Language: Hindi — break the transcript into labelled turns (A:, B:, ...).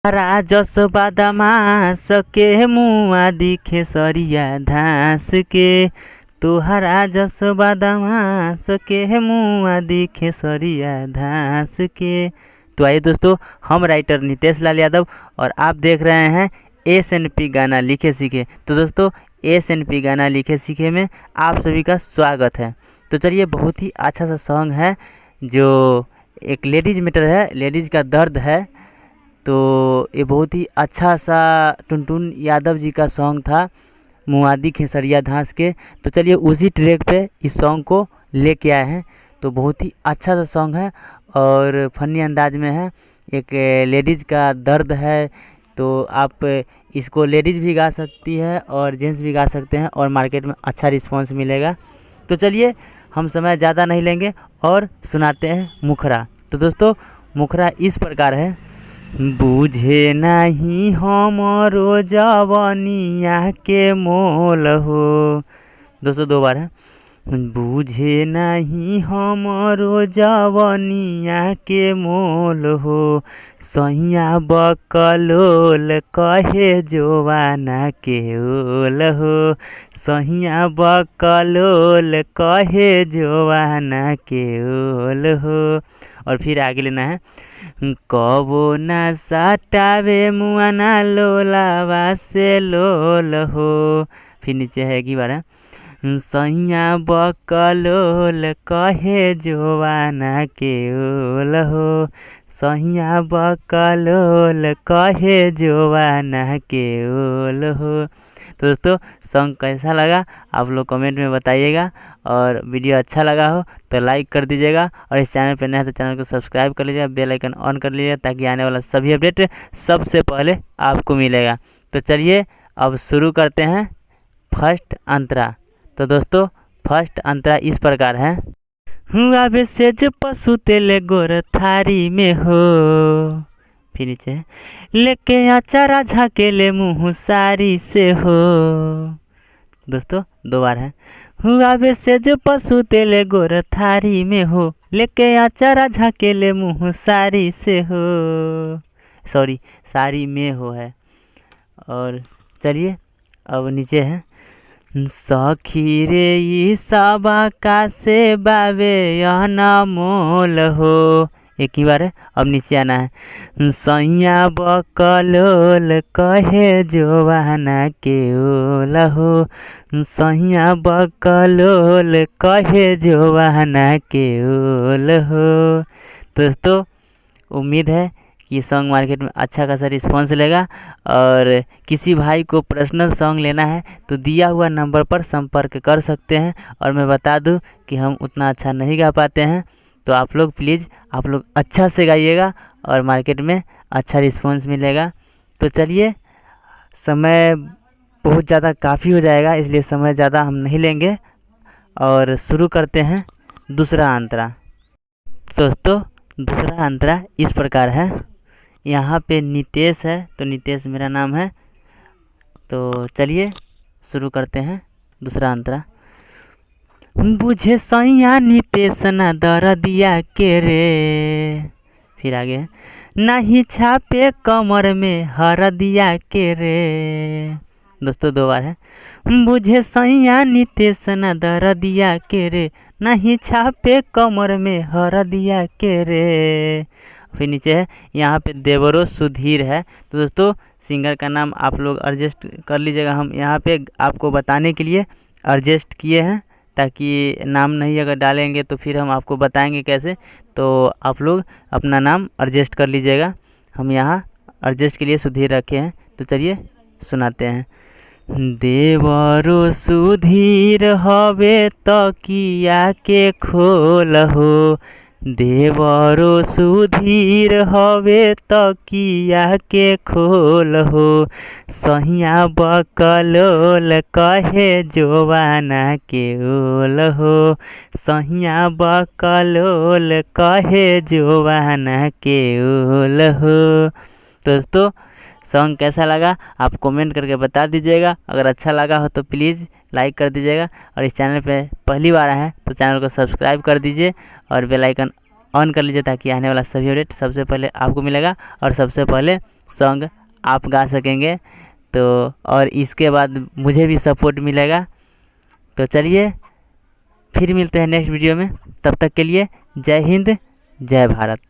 A: राजस बादामास के मुआ दिखे सरिया धास के। तोहरा जस बादामास के मुआ दिखे सरिया धास के। तो आइए दोस्तों, हम राइटर नितेश लाल यादव और आप देख रहे हैं SNP गाना लिखे सीखे। तो दोस्तों, SNP गाना लिखे सीखे में आप सभी का स्वागत है। तो चलिए, बहुत ही अच्छा सा सॉन्ग है जो एक लेडीज़ मैटर है, लेडीज़ का दर्द है। तो ये बहुत ही अच्छा सा टुनटुन यादव जी का सॉन्ग था, मुआदी खेसरिया घास के। तो चलिए, उसी ट्रैक पे इस सॉन्ग को लेके आए हैं। तो बहुत ही अच्छा सा सॉन्ग है और फनी अंदाज में है, एक लेडीज़ का दर्द है। तो आप इसको लेडीज़ भी गा सकती है और जेंट्स भी गा सकते हैं और मार्केट में अच्छा रिस्पांस मिलेगा। तो चलिए, हम समय ज़्यादा नहीं लेंगे और सुनाते हैं मुखरा। तो दोस्तों, मुखरा इस प्रकार है। बूझे नहीं हमरो जवनिया के मोल हो। दोस्तों, दो बार है। बूझे नहीं हमरो जवनिया के मोल हो। सैया बकलोल कहे जोवाना के ओल हो। सैया बकलोल कहे जोवाना के ओल हो। और फिर आगे लेना है। कबो ना सटावे मुआना लोलावा से लोल हो। फिर नीचे है कि बार सैया बकलोल कहे जोवाना के ओल हो। सैया बकलोल कहे जोवाना के ओल हो। तो दोस्तों, सॉन्ग कैसा लगा आप लोग कमेंट में बताइएगा, और वीडियो अच्छा लगा हो तो लाइक कर दीजिएगा, और इस चैनल पर नया है तो चैनल को सब्सक्राइब कर लीजिएगा, बेल आइकन ऑन कर लीजिएगा, ताकि आने वाला सभी अपडेट सबसे पहले आपको मिलेगा। तो चलिए, अब शुरू करते हैं फर्स्ट अंतरा। तो दोस्तों, फर्स्ट अंतरा इस प्रकार है। हुआ बेसेज पशु तेले गोर थारी में हो। फिर नीचे है। लेके अचारा झाकेले मुँह सारी से हो। दोस्तों, दो बार है। हुआ बेसेज पशु तेले गोर थारी में हो। लेके अचारा झाकेले मुँह सारी से हो। सॉरी, सारी में हो है। और चलिए, अब नीचे है। सखी रे ई सबा का से बावे अनमोल हो। एक ही बार है। अब नीचे आना है। सैया बकलोल कहे जोवाना के ओल हो। सैया बकलोल कहे जोवाना के ओल हो। दोस्तों, उम्मीद है कि सॉन्ग मार्केट में अच्छा खासा रिस्पांस लेगा। और किसी भाई को पर्सनल सॉन्ग लेना है तो दिया हुआ नंबर पर संपर्क कर सकते हैं। और मैं बता दूं कि हम उतना अच्छा नहीं गा पाते हैं, तो आप लोग प्लीज़ आप लोग अच्छा से गाइएगा और मार्केट में अच्छा रिस्पांस मिलेगा। तो चलिए, समय बहुत ज़्यादा काफ़ी हो जाएगा, इसलिए समय ज़्यादा हम नहीं लेंगे और शुरू करते हैं दूसरा अंतरा। दोस्तों, दूसरा अंतरा इस प्रकार है। यहाँ पे नितेश है, तो नितेश मेरा नाम है। तो चलिए, शुरू करते हैं दूसरा अंतरा। बुझे सैया नितेश ना दर्दिया के रे। फिर आगे है। नहीं छापे कमर में हरदिया के रे। दोस्तों, दो बार है। बुझे सैया नितेश ना दर्दिया के रे। नहीं छापे कमर में हरदिया के रे। फिर नीचे है। यहाँ पे देवरो सुधीर है। तो दोस्तों, सिंगर का नाम आप लोग एडजस्ट कर लीजिएगा। हम यहाँ पे आपको बताने के लिए एडजस्ट किए हैं, ताकि नाम नहीं अगर डालेंगे तो फिर हम आपको बताएंगे कैसे। तो आप लोग अपना नाम एडजस्ट कर लीजिएगा। हम यहाँ एडजस्ट के लिए सुधीर रखे हैं। तो चलिए, सुनाते हैं। देवरो सुधीर हवे तकिया के खोल हो। देवरो सुधीर हवे तकिया के खोल हो। सैया बकलोल कहे जोवाना के ओल हो। सैया बकलोल कहे जोवाना के ओल हो। दोस्तों, सॉन्ग कैसा लगा आप कमेंट करके बता दीजिएगा। अगर अच्छा लगा हो तो प्लीज़ लाइक कर दीजिएगा, और इस चैनल पे पहली बार आए हैं तो चैनल को सब्सक्राइब कर दीजिए और बेल आइकन ऑन कर लीजिए, ताकि आने वाला सभी अपडेट सबसे पहले आपको मिलेगा और सबसे पहले सॉन्ग आप गा सकेंगे। तो और इसके बाद मुझे भी सपोर्ट मिलेगा। तो चलिए फिर मिलते हैं नेक्स्ट वीडियो में, तब तक के लिए जय हिंद जय भारत।